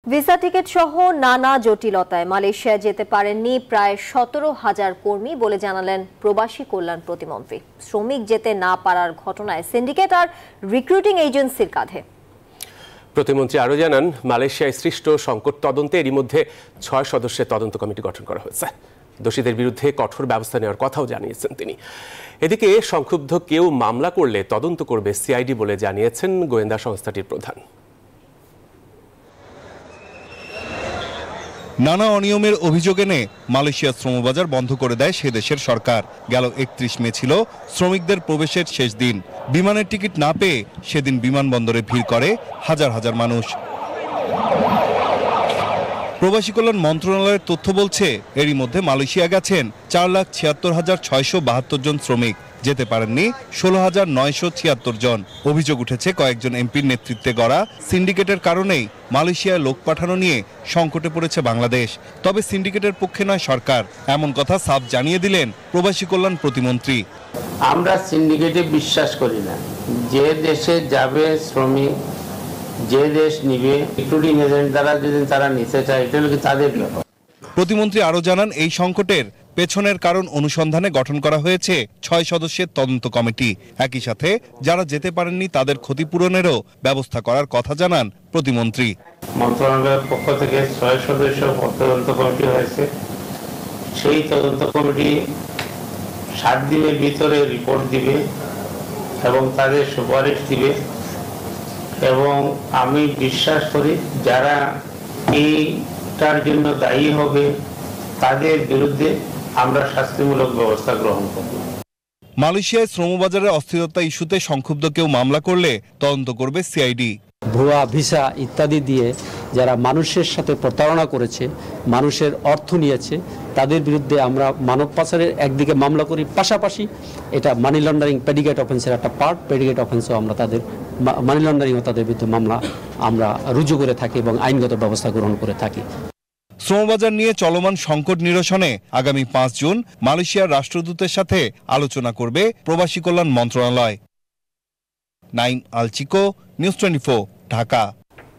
Visa ticket সহ নানা জটিলতায় মালয়েশিয়ায় যেতে পারেননি প্রায় 17,000 কর্মী বলে জানালেন প্রবাসী কল্যাণ প্রতিমন্ত্রী। শ্রমিক যেতে না পারার ঘটনায় সিন্ডিকেট আর রিক্রুটিং এজেন্সির কাঁধে। প্রতিমন্ত্রী আরও জানান, মালয়েশিয়ায় সৃষ্ট সংকট তদন্তে এরই মধ্যে 6 সদস্যের তদন্ত কমিটি গঠন করা হয়েছে। দোষীদের বিরুদ্ধে কঠোর ব্যবস্থা নেওয়ার কথাও জানিয়েছেন তিনি। এদিকে সংক্ষুব্ধ কেউ মামলা করলে তদন্ত করবে সিআইডি বলে জানিয়েছেন গোয়েন্দা সংস্থাটির প্রধান। নানা অনিয়মের অভিযোগ এনে মালয়েশিয়ার শ্রমবাজার বন্ধ করে দেয় সে দেশের সরকার। গেল 31 মে ছিল শ্রমিকদের প্রবেশের শেষ দিন। বিমানের টিকিট না পেয়ে সেদিন বিমানবন্দরে ভিড় করে হাজার হাজার মানুষ। প্রবাসী কল্যাণ মন্ত্রণালয়ের তথ্য বলছে, এরই মধ্যে মালয়েশিয়া গেছেন 4,76,672 জন শ্রমিক, যেতে পারেননি 16,976 জন। অভিযোগ উঠেছে কয়েকজন এমপির নেতৃত্বে গড়া সিন্ডিকেটের কারণেই মালয়েশিয়ায় লোক পাঠানো নিয়ে সংকটে পড়েছে বাংলাদেশ। তবে সিন্ডিকেটের পক্ষে নয় সরকার, এমন কথা সাফ জানিয়ে দিলেন প্রবাসী কল্যাণ প্রতিমন্ত্রী। আমরা সিন্ডিকেটে বিশ্বাস করি না। যে দেশে যাবে শ্রমিক, যে দেশ নিবে, রিক্রুটিং এজেন্ট দ্বারা যদি তারা নিতে চায়, এটা হলো তাদের ব্যাপার। প্রতিমন্ত্রী আরও জানান, এই সংকটের পেছনের কারণ অনুসন্ধানে গঠন করা হয়েছে 6 সদস্যের তদন্ত কমিটি। একই সাথে যারা যেতে পারেননি তাদের ক্ষতিপূরণেরও ব্যবস্থা করার কথা জানান প্রতিমন্ত্রী। মন্ত্রণালয়ের পক্ষ থেকে 6 সদস্য তদন্ত কমিটি হয়েছে। সেই তদন্ত কমিটি 7 দিনের ভিতরে রিপোর্ট দিবে এবং তাদের সুপারিশ দিবে। এবং আমি বিশ্বাস করি যারা এইটার জন্য দায়ী হবে তাদের বিরুদ্ধে আমরা শাস্তিমূলক ব্যবস্থা গ্রহণ করব। মালয়েশিয়ায় শ্রমবাজারের অস্থিরতা ইস্যুতে সংক্ষুব্ধ কেউ মামলা করলে তদন্ত করবে সিআইডি। ভুয়া ভিসা ইত্যাদি দিয়ে যারা মানুষের সাথে প্রতারণা করেছে, মানুষের অর্থ নিয়েছে, তাদের বিরুদ্ধে আমরা মানব পাচারের একদিকে মামলা করি, পাশাপাশি এটা মানি লন্ডারিং প্রেডিকেট অফেন্সের একটা পার্ট। প্রেডিকেট অফেন্সও আমরা তাদের মানি লন্ডারিংও তাদের বিরুদ্ধে মামলা আমরা রুজু করে থাকি এবং আইনগত ব্যবস্থা গ্রহণ করে থাকি। শ্রমবাজার নিয়ে চলমান সংকট নিরসনে আগামী 5 জুন মালয়েশিয়ার রাষ্ট্রদূতের সাথে আলোচনা করবে প্রবাসী কল্যাণ মন্ত্রণালয়। নাইম আল চিকো, নিউজ 24, ঢাকা।